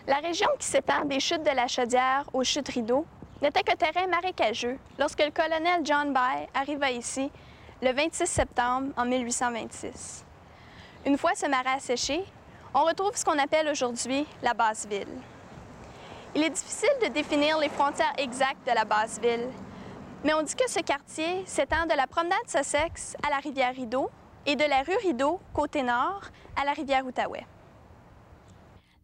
La région qui s'étend des chutes de la Chaudière aux chutes Rideau n'était que terrain marécageux lorsque le colonel John Bay arriva ici le 26 septembre en 1826. Une fois ce marais asséché, on retrouve ce qu'on appelle aujourd'hui la Basse-Ville. Il est difficile de définir les frontières exactes de la Basse-Ville, mais on dit que ce quartier s'étend de la promenade Sussex à la rivière Rideau et de la rue Rideau, côté nord, à la rivière Outaouais.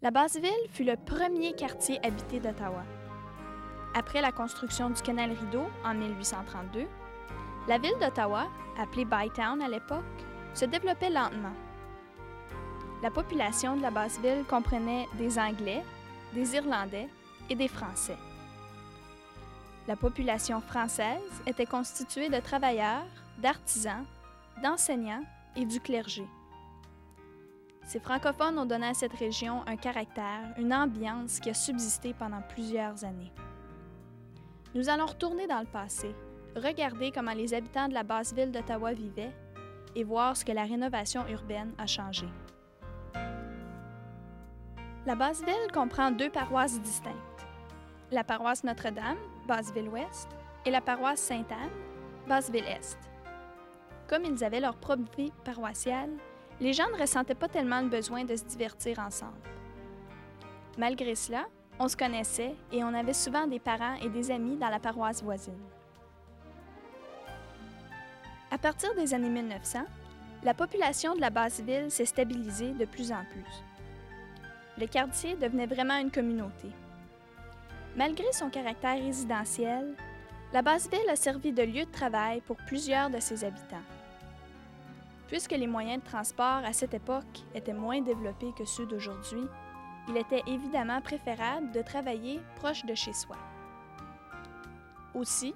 La Basse-Ville fut le premier quartier habité d'Ottawa. Après la construction du canal Rideau en 1832, la ville d'Ottawa, appelée Bytown à l'époque, se développait lentement. La population de la Basse-Ville comprenait des Anglais, des Irlandais et des Français. La population française était constituée de travailleurs, d'artisans, d'enseignants et du clergé. Ces francophones ont donné à cette région un caractère, une ambiance qui a subsisté pendant plusieurs années. Nous allons retourner dans le passé, regarder comment les habitants de la Basse-Ville d'Ottawa vivaient et voir ce que la rénovation urbaine a changé. La Basse-Ville comprend deux paroisses distinctes. La paroisse Notre-Dame, Basse-Ville-Ouest, et la paroisse Sainte-Anne, Basse-Ville-Est. Comme ils avaient leur propre vie paroissiale, les gens ne ressentaient pas tellement le besoin de se divertir ensemble. Malgré cela, on se connaissait et on avait souvent des parents et des amis dans la paroisse voisine. À partir des années 1900, la population de la Basse-Ville s'est stabilisée de plus en plus. Le quartier devenait vraiment une communauté. Malgré son caractère résidentiel, la Basse-Ville a servi de lieu de travail pour plusieurs de ses habitants. Puisque les moyens de transport à cette époque étaient moins développés que ceux d'aujourd'hui, il était évidemment préférable de travailler proche de chez soi. Aussi,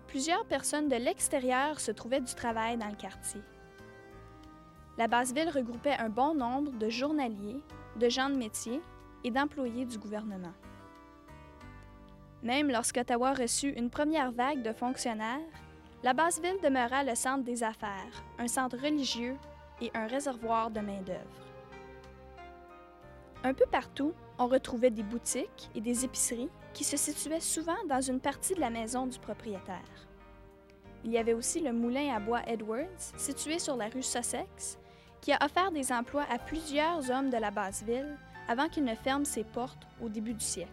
plusieurs personnes de l'extérieur se trouvaient du travail dans le quartier. La Basse-Ville regroupait un bon nombre de journaliers, de gens de métier et d'employés du gouvernement. Même lorsqu'Ottawa reçut une première vague de fonctionnaires, la Basse-Ville demeura le centre des affaires, un centre religieux et un réservoir de main-d'œuvre. Un peu partout, on retrouvait des boutiques et des épiceries qui se situaient souvent dans une partie de la maison du propriétaire. Il y avait aussi le moulin à bois Edwards, situé sur la rue Sussex, qui a offert des emplois à plusieurs hommes de la Basse-Ville avant qu'il ne ferme ses portes au début du siècle.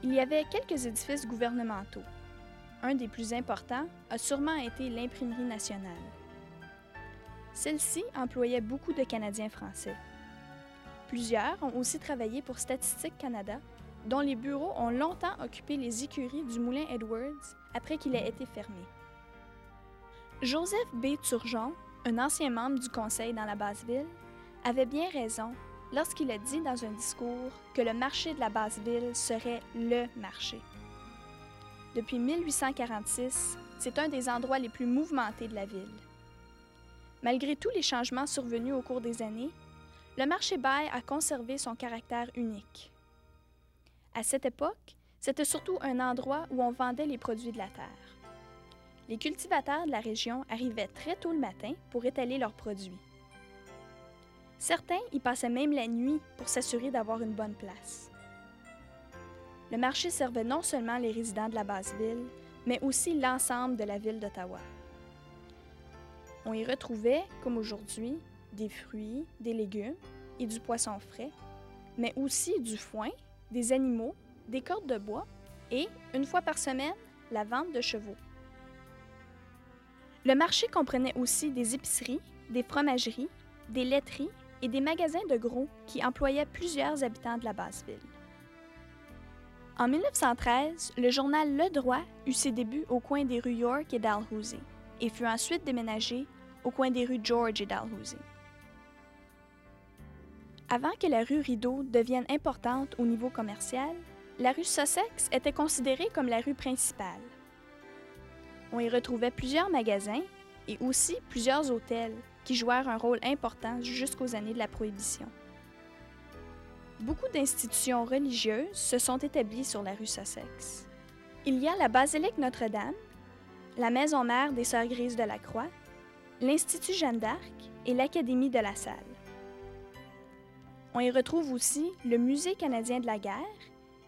Il y avait quelques édifices gouvernementaux. Un des plus importants a sûrement été l'Imprimerie nationale. Celle-ci employait beaucoup de Canadiens français. Plusieurs ont aussi travaillé pour Statistique Canada, dont les bureaux ont longtemps occupé les écuries du moulin Edwards après qu'il ait été fermé. Joseph B. Turgeon, un ancien membre du conseil dans la Basse-Ville, avait bien raison lorsqu'il a dit dans un discours que le marché de la Basse-Ville serait le marché. Depuis 1846, c'est un des endroits les plus mouvementés de la ville. Malgré tous les changements survenus au cours des années, le marché Bay a conservé son caractère unique. À cette époque, c'était surtout un endroit où on vendait les produits de la terre. Les cultivateurs de la région arrivaient très tôt le matin pour étaler leurs produits. Certains y passaient même la nuit pour s'assurer d'avoir une bonne place. Le marché servait non seulement les résidents de la Basse-Ville, mais aussi l'ensemble de la ville d'Ottawa. On y retrouvait, comme aujourd'hui, des fruits, des légumes et du poisson frais, mais aussi du foin, des animaux, des cordes de bois et, une fois par semaine, la vente de chevaux. Le marché comprenait aussi des épiceries, des fromageries, des laiteries et des magasins de gros qui employaient plusieurs habitants de la Basse-Ville. En 1913, le journal Le Droit eut ses débuts au coin des rues York et Dalhousie et fut ensuite déménagé au coin des rues George et Dalhousie. Avant que la rue Rideau devienne importante au niveau commercial, la rue Sussex était considérée comme la rue principale. On y retrouvait plusieurs magasins et aussi plusieurs hôtels qui jouèrent un rôle important jusqu'aux années de la Prohibition. Beaucoup d'institutions religieuses se sont établies sur la rue Sussex. Il y a la basilique Notre-Dame, la maison mère des Sœurs Grises de la Croix, l'Institut Jeanne d'Arc et l'Académie de la Salle. On y retrouve aussi le Musée canadien de la guerre,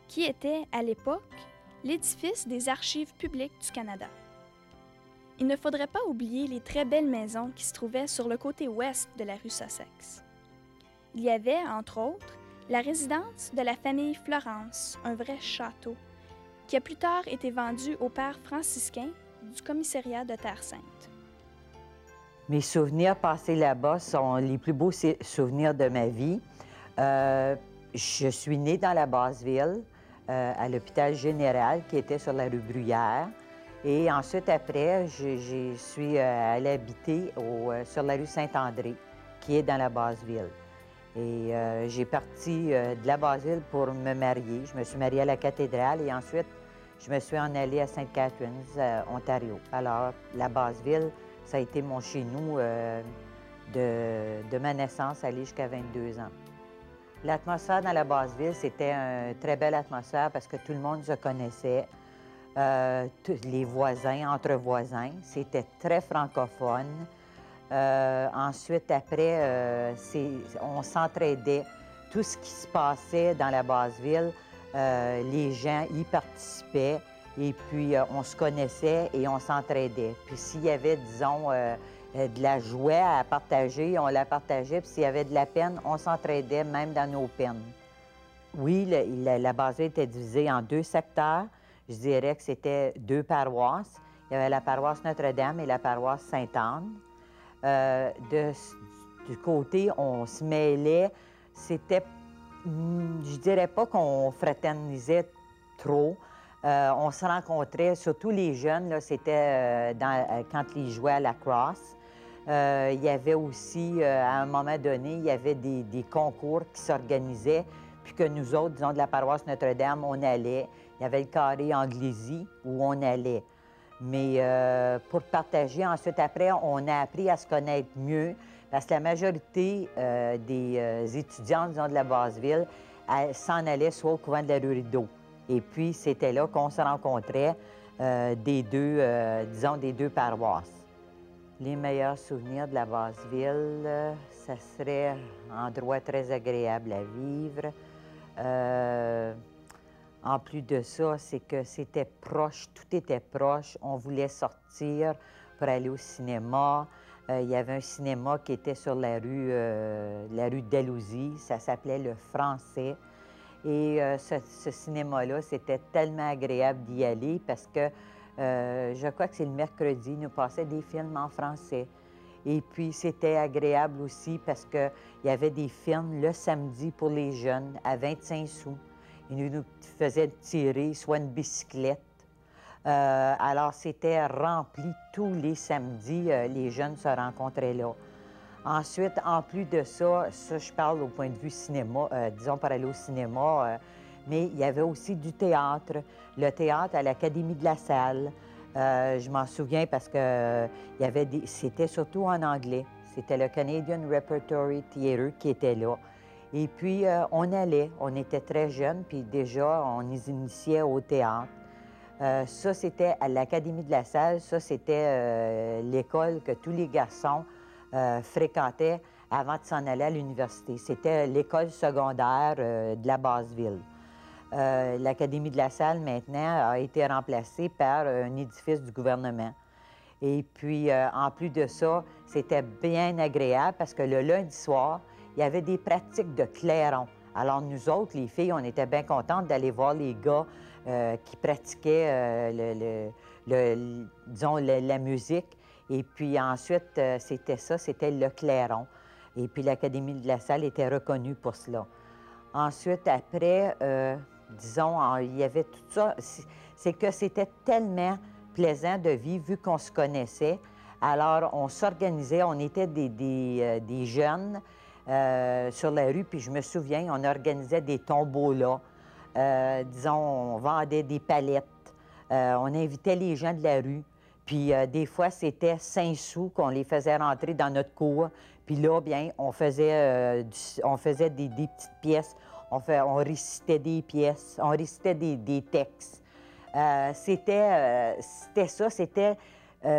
qui était, à l'époque, l'édifice des archives publiques du Canada. Il ne faudrait pas oublier les très belles maisons qui se trouvaient sur le côté ouest de la rue Sussex. Il y avait, entre autres, la résidence de la famille Florence, un vrai château, qui a plus tard été vendu aux pères franciscains du commissariat de Terre-Sainte. Mes souvenirs passés là-bas sont les plus beaux souvenirs de ma vie. Je suis née dans la Basse-Ville, à l'hôpital général qui était sur la rue Bruyère. Et ensuite, après, je suis allée habiter sur la rue Saint-André, qui est dans la Basse-Ville. Et j'ai parti de la Basse-Ville pour me marier. Je me suis mariée à la cathédrale et ensuite, je me suis en allée à Sainte-Catharines, Ontario. Alors, la Basse-Ville, ça a été mon chez-nous de ma naissance, aller jusqu'à 22 ans. L'atmosphère dans la Basse-Ville, c'était une très belle atmosphère parce que tout le monde se connaissait. Les voisins, entre voisins, c'était très francophone. Ensuite, après, on s'entraidait. Tout ce qui se passait dans la Basse-Ville, les gens y participaient et puis on se connaissait et on s'entraidait. Puis s'il y avait, disons, de la joie à partager, on la partageait. Puis s'il y avait de la peine, on s'entraidait même dans nos peines. Oui, la Basse-Ville était divisée en 2 secteurs. Je dirais que c'était 2 paroisses. Il y avait la paroisse Notre-Dame et la paroisse Sainte-Anne. Du côté, on se mêlait. C'était, je dirais pas qu'on fraternisait trop. On se rencontrait, surtout les jeunes, c'était quand ils jouaient à la crosse. Il y avait aussi, à un moment donné, il y avait des concours qui s'organisaient, puis que nous autres, disons, de la paroisse Notre-Dame, on allait. Il y avait le carré Anglésie où on allait. Mais pour partager, ensuite, après, on a appris à se connaître mieux parce que la majorité des étudiants, disons, de la Basse-Ville s'en allaient soit au couvent de la rue Rideau. Et puis, c'était là qu'on se rencontrait des deux paroisses. Les meilleurs souvenirs de la Basse-Ville, ça serait un endroit très agréable à vivre. En plus de ça, c'est que c'était proche, tout était proche. On voulait sortir pour aller au cinéma. Il y avait un cinéma qui était sur la rue Dalhousie. Ça s'appelait Le Français. Et ce cinéma-là, c'était tellement agréable d'y aller parce que je crois que c'est le mercredi, ils nous passaient des films en français. Et puis, c'était agréable aussi parce qu'il y avait des films le samedi pour les jeunes à 25 sous. Ils nous faisaient tirer soit une bicyclette. Alors, c'était rempli tous les samedis, les jeunes se rencontraient là. Ensuite, en plus de ça, je parle au point de vue cinéma, disons pour aller au cinéma, mais il y avait aussi du théâtre. Le théâtre à l'Académie de la Salle. Je m'en souviens parce que c'était surtout en anglais. C'était le Canadian Repertory Theatre qui était là. Et puis, on était très jeunes, puis déjà, on les initiait au théâtre. Ça, c'était à l'Académie de la Salle. Ça, c'était l'école que tous les garçons fréquentaient avant de s'en aller à l'université. C'était l'école secondaire de la Basse-Ville. L'Académie de la Salle, maintenant, a été remplacée par un édifice du gouvernement. Et puis, en plus de ça, c'était bien agréable parce que le lundi soir, il y avait des pratiques de clairon. Alors, nous autres, les filles, on était bien contentes d'aller voir les gars qui pratiquaient, disons, la musique. Et puis ensuite, c'était le clairon. Et puis l'Académie de la Salle était reconnue pour cela. Ensuite, après, disons, il y avait tout ça. C'est que c'était tellement plaisant de vivre vu qu'on se connaissait. Alors, on s'organisait, on était des jeunes sur la rue, puis je me souviens, on organisait des tombolas. Disons, on vendait des palettes. On invitait les gens de la rue. Puis des fois, c'était 5 sous qu'on les faisait rentrer dans notre cour. Puis là, bien, on faisait des petites pièces. On récitait des pièces, on récitait des textes. C'était ça,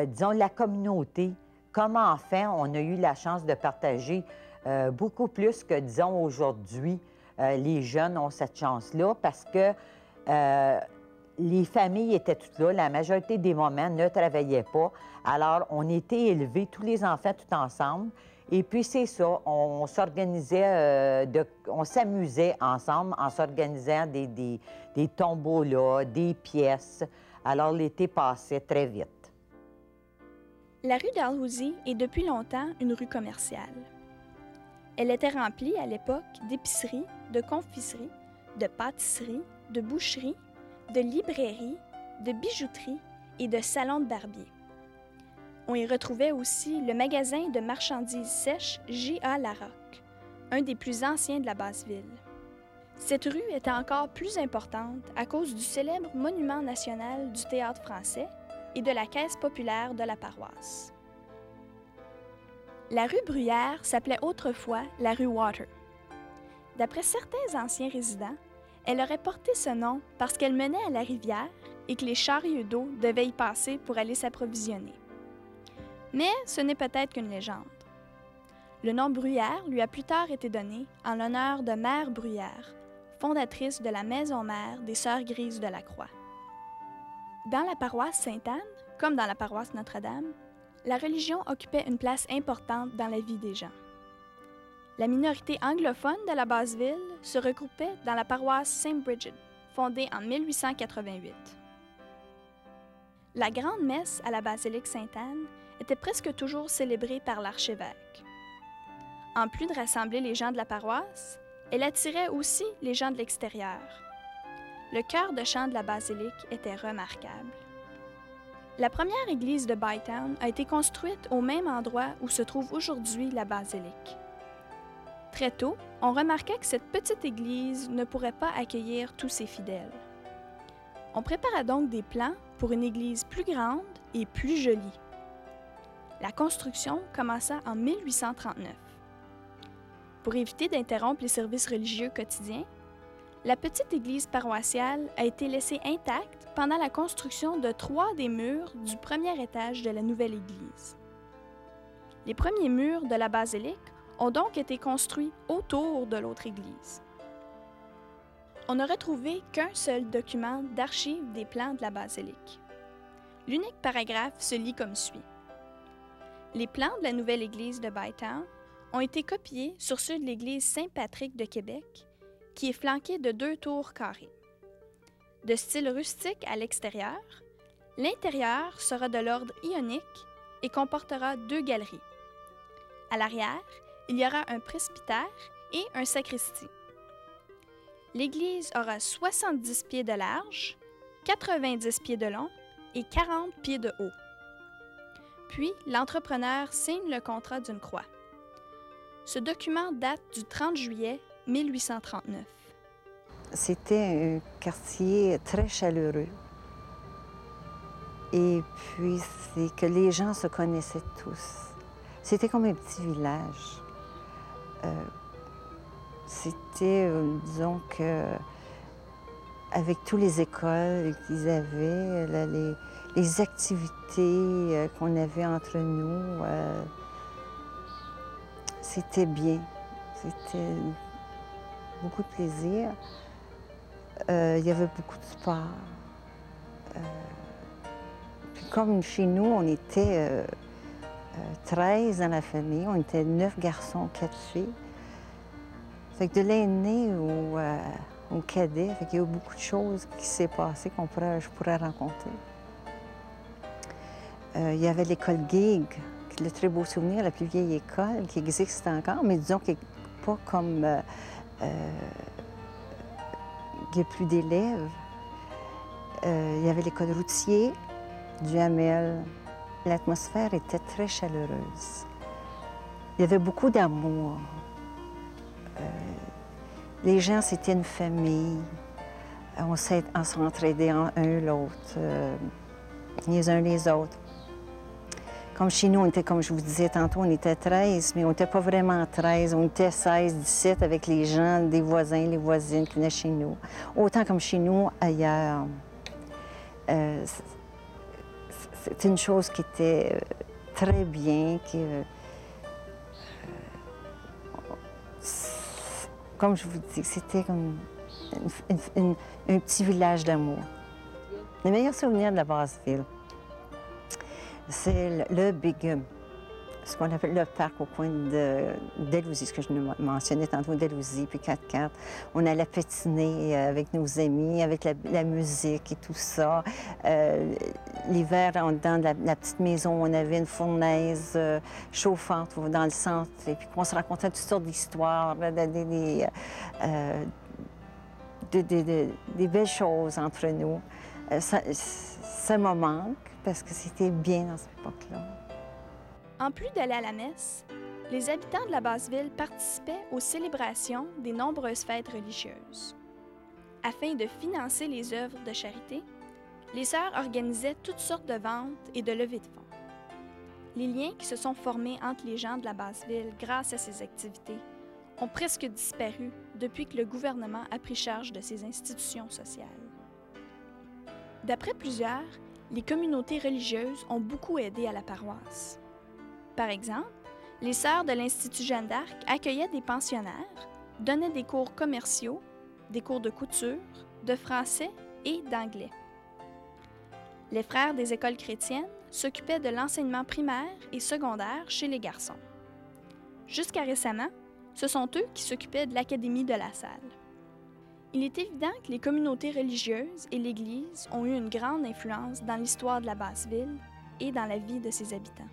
disons, la communauté. Comme enfant, on a eu la chance de partager beaucoup plus que, disons, aujourd'hui, les jeunes ont cette chance-là parce que les familles étaient toutes là. La majorité des moments ne travaillaient pas. Alors, on était élevés, tous les enfants, tout ensemble. Et puis, c'est ça, on s'organisait, on s'amusait ensemble en s'organisant des tombolas, des pièces. Alors, l'été passait très vite. La rue Dalhousie est depuis longtemps une rue commerciale. Elle était remplie à l'époque d'épiceries, de confiseries, de pâtisseries, de boucheries, de librairies, de bijouteries et de salons de barbier. On y retrouvait aussi le magasin de marchandises sèches J.A. Larocque, un des plus anciens de la Basse-Ville. Cette rue était encore plus importante à cause du célèbre monument national du théâtre français et de la caisse populaire de la paroisse. La rue Bruyère s'appelait autrefois la rue Water. D'après certains anciens résidents, elle aurait porté ce nom parce qu'elle menait à la rivière et que les chariots d'eau devaient y passer pour aller s'approvisionner. Mais ce n'est peut-être qu'une légende. Le nom Bruyère lui a plus tard été donné en l'honneur de Mère Bruyère, fondatrice de la Maison Mère des Sœurs Grises de la Croix. Dans la paroisse Sainte-Anne, comme dans la paroisse Notre-Dame, la religion occupait une place importante dans la vie des gens. La minorité anglophone de la Basse-Ville se regroupait dans la paroisse Saint-Bridget, fondée en 1888. La grande messe à la basilique Sainte-Anne était presque toujours célébrée par l'archevêque. En plus de rassembler les gens de la paroisse, elle attirait aussi les gens de l'extérieur. Le chœur de chant de la basilique était remarquable. La première église de Bytown a été construite au même endroit où se trouve aujourd'hui la basilique. Très tôt, on remarqua que cette petite église ne pourrait pas accueillir tous ses fidèles. On prépara donc des plans pour une église plus grande et plus jolie. La construction commença en 1839. Pour éviter d'interrompre les services religieux quotidiens, la petite église paroissiale a été laissée intacte pendant la construction de 3 des murs du premier étage de la nouvelle église. Les premiers murs de la basilique ont donc été construits autour de l'autre église. On n'a retrouvé qu'un seul document d'archives des plans de la basilique. L'unique paragraphe se lit comme suit. Les plans de la nouvelle église de Bytown ont été copiés sur ceux de l'église Saint-Patrick de Québec, qui est flanquée de 2 tours carrées. De style rustique à l'extérieur, l'intérieur sera de l'ordre ionique et comportera 2 galeries. À l'arrière, il y aura un presbytère et un sacristie. L'église aura 70 pieds de large, 90 pieds de long et 40 pieds de haut. Puis, l'entrepreneur signe le contrat d'une croix. Ce document date du 30 juillet 1839. C'était un quartier très chaleureux. Et puis, c'est que les gens se connaissaient tous. C'était comme un petit village. C'était, disons que, avec toutes les écoles qu'ils avaient, là, les activités qu'on avait entre nous, c'était bien. C'était beaucoup de plaisir. Il y avait beaucoup de sport. Puis comme chez nous, on était 13 dans la famille, on était 9 garçons, 4 filles. Fait que de l'aîné au cadet, fait qu'il y a eu beaucoup de choses qui s'est passées je pourrais raconter. Il y avait l'école Gig, le très beau souvenir, la plus vieille école qui existe encore, mais disons qu'elle n'est pas comme... il n'y a plus d'élèves. Il y avait l'école routier, du Hamel. L'atmosphère était très chaleureuse. Il y avait beaucoup d'amour. Les gens, c'était une famille. On s'entraidait un l'autre, les uns les autres. Comme chez nous, on était, comme je vous disais tantôt, on était 13, mais on n'était pas vraiment 13. On était 16, 17 avec les gens, des voisins, les voisines qui venaient chez nous. Autant comme chez nous, ailleurs. C'est une chose qui était très bien, Comme je vous dis, c'était comme un petit village d'amour. Le meilleur souvenir de la Basse-Ville, c'est le Big, ce qu'on appelle le parc au coin de Dalhousie, ce que je mentionnais tantôt, Dalhousie, puis 4x4. On allait patiner avec nos amis, avec la musique et tout ça. L'hiver, dans la petite maison, on avait une fournaise chauffante dans le centre, et puis on se racontait toutes sortes d'histoires, des belles choses entre nous. Ça me manque, parce que c'était bien dans cette époque-là. En plus d'aller à la messe, les habitants de la Basse-Ville participaient aux célébrations des nombreuses fêtes religieuses. Afin de financer les œuvres de charité, les sœurs organisaient toutes sortes de ventes et de levées de fonds. Les liens qui se sont formés entre les gens de la Basse-Ville grâce à ces activités ont presque disparu depuis que le gouvernement a pris charge de ces institutions sociales. D'après plusieurs, les communautés religieuses ont beaucoup aidé à la paroisse. Par exemple, les sœurs de l'Institut Jeanne d'Arc accueillaient des pensionnaires, donnaient des cours commerciaux, des cours de couture, de français et d'anglais. Les frères des écoles chrétiennes s'occupaient de l'enseignement primaire et secondaire chez les garçons. Jusqu'à récemment, ce sont eux qui s'occupaient de l'Académie de la Salle. Il est évident que les communautés religieuses et l'Église ont eu une grande influence dans l'histoire de la Basse-Ville et dans la vie de ses habitants.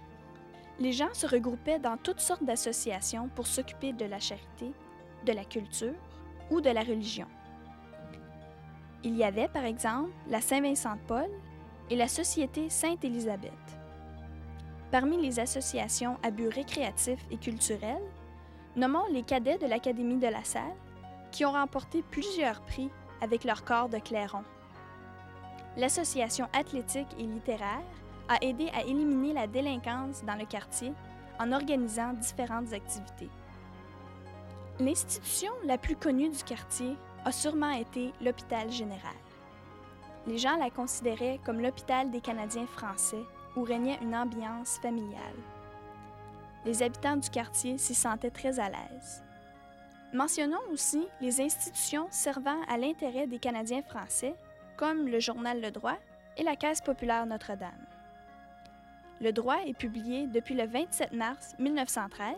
Les gens se regroupaient dans toutes sortes d'associations pour s'occuper de la charité, de la culture ou de la religion. Il y avait, par exemple, la Saint-Vincent-de-Paul et la Société Sainte-Élisabeth. Parmi les associations à but récréatif et culturel, nommons les cadets de l'Académie de la Salle, qui ont remporté plusieurs prix avec leur corps de clairon. L'Association athlétique et littéraire a aidé à éliminer la délinquance dans le quartier en organisant différentes activités. L'institution la plus connue du quartier a sûrement été l'Hôpital général. Les gens la considéraient comme l'hôpital des Canadiens français où régnait une ambiance familiale. Les habitants du quartier s'y sentaient très à l'aise. Mentionnons aussi les institutions servant à l'intérêt des Canadiens français, comme le journal Le Droit et la Caisse populaire Notre-Dame. Le Droit est publié depuis le 27 mars 1913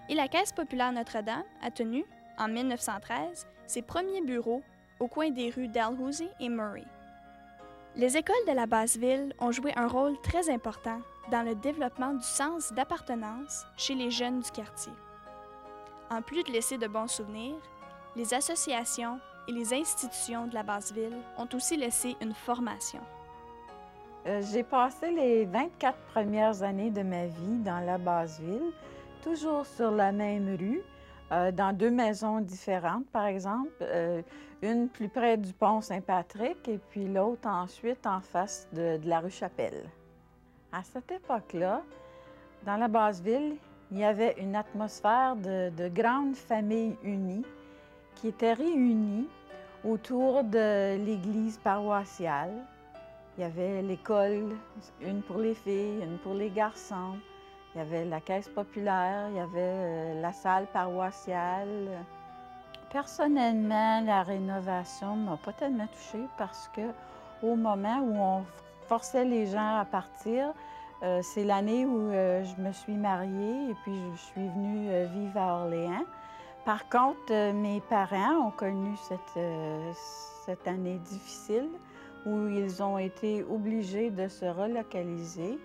et la Caisse populaire Notre-Dame a tenu, en 1913, ses premiers bureaux au coin des rues Dalhousie et Murray. Les écoles de la Basse-Ville ont joué un rôle très important dans le développement du sens d'appartenance chez les jeunes du quartier. En plus de laisser de bons souvenirs, les associations et les institutions de la Basse-Ville ont aussi laissé une formation. J'ai passé les 24 premières années de ma vie dans la Basse-Ville, toujours sur la même rue, dans deux maisons différentes, par exemple. Une plus près du pont Saint-Patrick et puis l'autre ensuite en face de la rue Chapelle. À cette époque-là, dans la Basse-Ville, il y avait une atmosphère de grandes familles unies qui étaient réunies autour de l'église paroissiale. Il y avait l'école, une pour les filles, une pour les garçons. Il y avait la caisse populaire, il y avait la salle paroissiale. Personnellement, la rénovation ne m'a pas tellement touchée parce qu'au moment où on forçait les gens à partir, c'est l'année où je me suis mariée et puis je suis venue vivre à Orléans. Par contre, mes parents ont connu cette année difficile où ils ont été obligés de se relocaliser.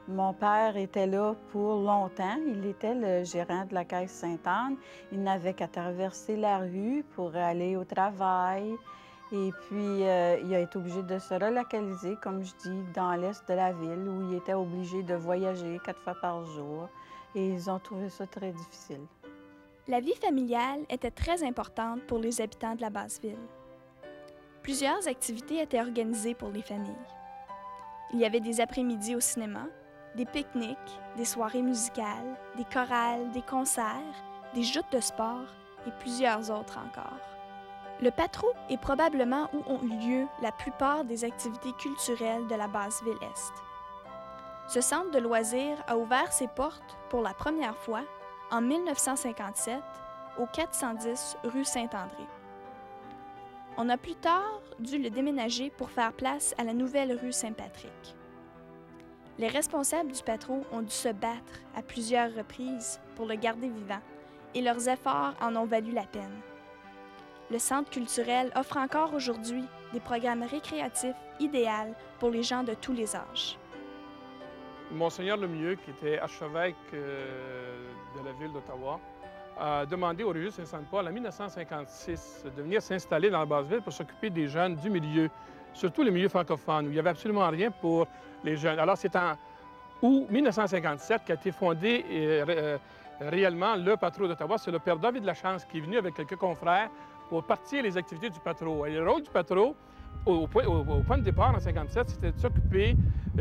Mon père était là pour longtemps. Il était le gérant de la Caisse Sainte-Anne. Il n'avait qu'à traverser la rue pour aller au travail. Et puis, il a été obligé de se relocaliser, comme je dis, dans l'est de la ville, où il était obligé de voyager 4 fois par jour. Et ils ont trouvé ça très difficile. La vie familiale était très importante pour les habitants de la Basse-Ville. Plusieurs activités étaient organisées pour les familles. Il y avait des après-midi au cinéma, des pique-niques, des soirées musicales, des chorales, des concerts, des joutes de sport et plusieurs autres encore. Le Patro est probablement où ont eu lieu la plupart des activités culturelles de la Basse-Ville-Est. Ce centre de loisirs a ouvert ses portes pour la première fois en 1957 au 410 rue Saint-André. On a plus tard dû le déménager pour faire place à la nouvelle rue Saint-Patrick. Les responsables du Patro ont dû se battre à plusieurs reprises pour le garder vivant et leurs efforts en ont valu la peine. Le centre culturel offre encore aujourd'hui des programmes récréatifs idéaux pour les gens de tous les âges. Monseigneur Lemieux, qui était archevêque de la ville d'Ottawa, a demandé au Régis Saint-Paul en 1956 de venir s'installer dans la Basse-Ville pour s'occuper des jeunes du milieu, surtout le milieu francophone, où il n'y avait absolument rien pour les jeunes. Alors c'est en août 1957 qu'a été fondé réellement le Patro d'Ottawa. C'est le père David Lachance qui est venu avec quelques confrères pour partir les activités du Patro. Et le rôle du Patro, au point de départ en 1957, c'était de s'occuper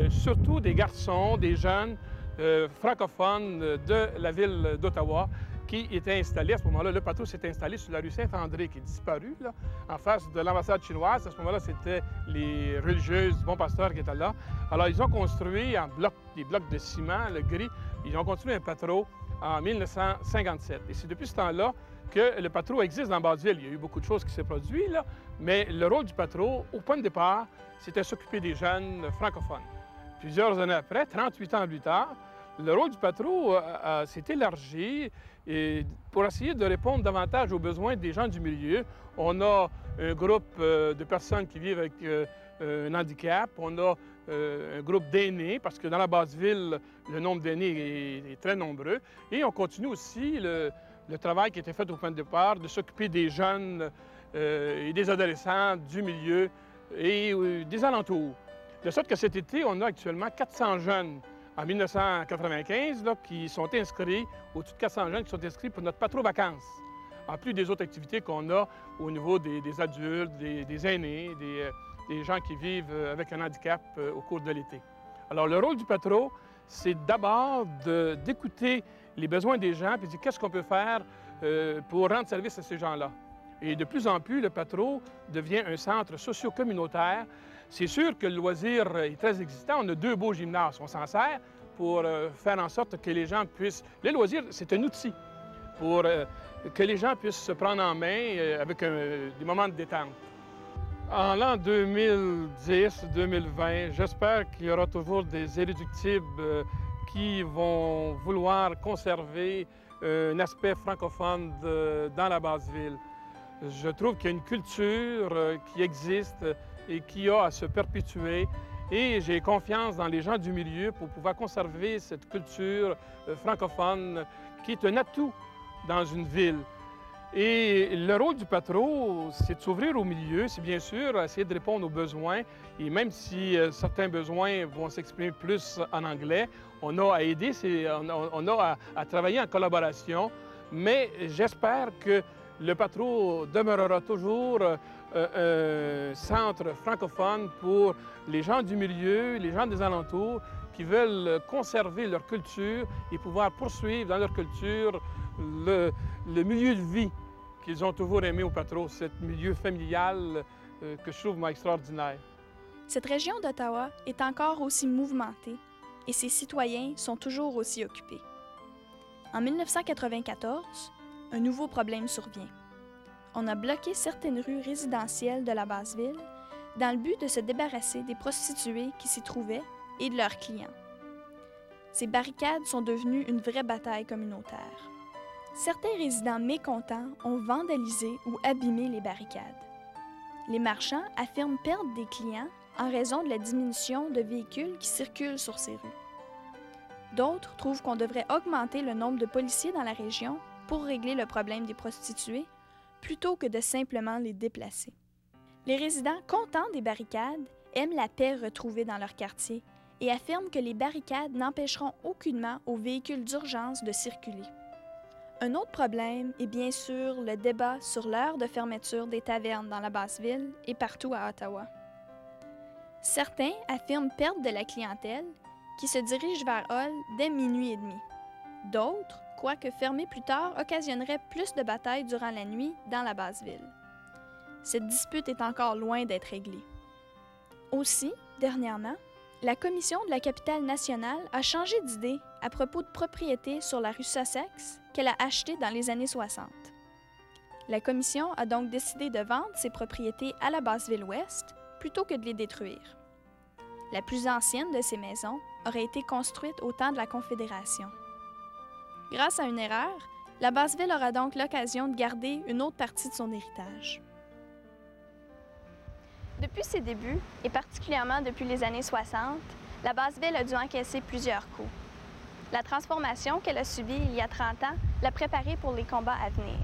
surtout des garçons, des jeunes francophones de la ville d'Ottawa qui étaient installés. À ce moment-là, le Patro s'est installé sur la rue Saint-André, qui est disparue, là, en face de l'ambassade chinoise. À ce moment-là, c'était les religieuses du Bon Pasteur qui étaient là. Alors, ils ont construit des blocs de ciment, le gris, ils ont construit un Patro en 1957. Et c'est depuis ce temps-là que le Patro existe dans Basse-Ville. Il y a eu beaucoup de choses qui s'est produites, là, mais le rôle du Patro, au point de départ, c'était s'occuper des jeunes francophones. Plusieurs années après, 38 ans plus tard, le rôle du Patro s'est élargi pour essayer de répondre davantage aux besoins des gens du milieu. On a un groupe de personnes qui vivent avec un handicap, on a un groupe d'aînés, parce que dans la Basse-Ville, le nombre d'aînés est très nombreux. Et on continue aussi le travail qui était fait au point de départ, de s'occuper des jeunes et des adolescents du milieu et des alentours. De sorte que cet été, on a actuellement 400 jeunes en 1995 là, qui sont inscrits, au-dessus de 400 jeunes qui sont inscrits pour notre Patro Vacances, en plus des autres activités qu'on a au niveau des adultes, des aînés, des gens qui vivent avec un handicap au cours de l'été. Alors, le rôle du Patro, c'est d'abord d'écouter les besoins des gens puis de dire qu'est-ce qu'on peut faire pour rendre service à ces gens-là. Et de plus en plus, le Patro devient un centre socio-communautaire. C'est sûr que le loisir est très existant. On a 2 beaux gymnases. On s'en sert pour faire en sorte que les gens puissent... Le loisir, c'est un outil pour que les gens puissent se prendre en main avec des moments de détente. En l'an 2010-2020, j'espère qu'il y aura toujours des irréductibles qui vont vouloir conserver un aspect francophone dans la Basse-Ville. Je trouve qu'il y a une culture qui existe et qui a à se perpétuer. Et j'ai confiance dans les gens du milieu pour pouvoir conserver cette culture francophone qui est un atout dans une ville. Et le rôle du Patro, c'est de s'ouvrir au milieu, c'est bien sûr essayer de répondre aux besoins. Et même si certains besoins vont s'exprimer plus en anglais, on a à aider, on a à travailler en collaboration. Mais j'espère que le Patro demeurera toujours un centre francophone pour les gens du milieu, les gens des alentours qui veulent conserver leur culture et pouvoir poursuivre dans leur culture le milieu de vie qu'ils ont toujours aimé au Patro, ce milieu familial que je trouve extraordinaire. Cette région d'Ottawa est encore aussi mouvementée et ses citoyens sont toujours aussi occupés. En 1994, un nouveau problème survient. On a bloqué certaines rues résidentielles de la Basse-Ville dans le but de se débarrasser des prostituées qui s'y trouvaient et de leurs clients. Ces barricades sont devenues une vraie bataille communautaire. Certains résidents mécontents ont vandalisé ou abîmé les barricades. Les marchands affirment perdre des clients en raison de la diminution de véhicules qui circulent sur ces rues. D'autres trouvent qu'on devrait augmenter le nombre de policiers dans la région pour régler le problème des prostituées plutôt que de simplement les déplacer. Les résidents contents des barricades aiment la paix retrouvée dans leur quartier et affirment que les barricades n'empêcheront aucunement aux véhicules d'urgence de circuler. Un autre problème est bien sûr le débat sur l'heure de fermeture des tavernes dans la Basse-Ville et partout à Ottawa. Certains affirment perdre de la clientèle qui se dirige vers Hull dès minuit et demi. D'autres croient que fermer plus tard occasionnerait plus de batailles durant la nuit dans la Basse-Ville. Cette dispute est encore loin d'être réglée. Aussi, dernièrement, la Commission de la capitale nationale a changé d'idée à propos de propriétés sur la rue Sussex qu'elle a achetées dans les années 60. La commission a donc décidé de vendre ses propriétés à la Basseville-Ouest plutôt que de les détruire. La plus ancienne de ces maisons aurait été construite au temps de la Confédération. Grâce à une erreur, la Basseville aura donc l'occasion de garder une autre partie de son héritage. Depuis ses débuts, et particulièrement depuis les années 60, la Basseville a dû encaisser plusieurs coups. La transformation qu'elle a subie il y a 30 ans l'a préparée pour les combats à venir.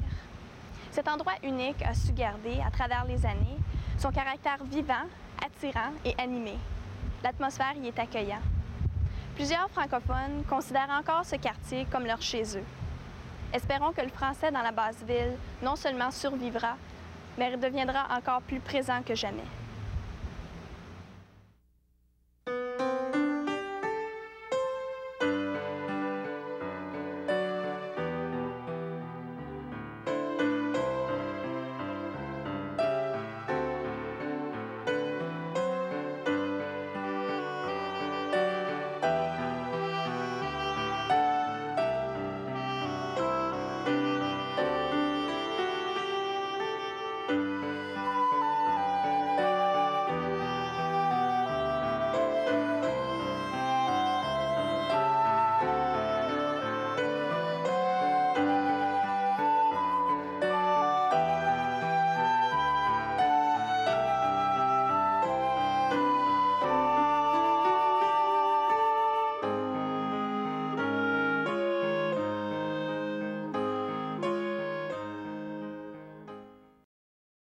Cet endroit unique a su garder, à travers les années, son caractère vivant, attirant et animé. L'atmosphère y est accueillante. Plusieurs francophones considèrent encore ce quartier comme leur chez eux. Espérons que le français dans la Basseville non seulement survivra, mais deviendra encore plus présent que jamais.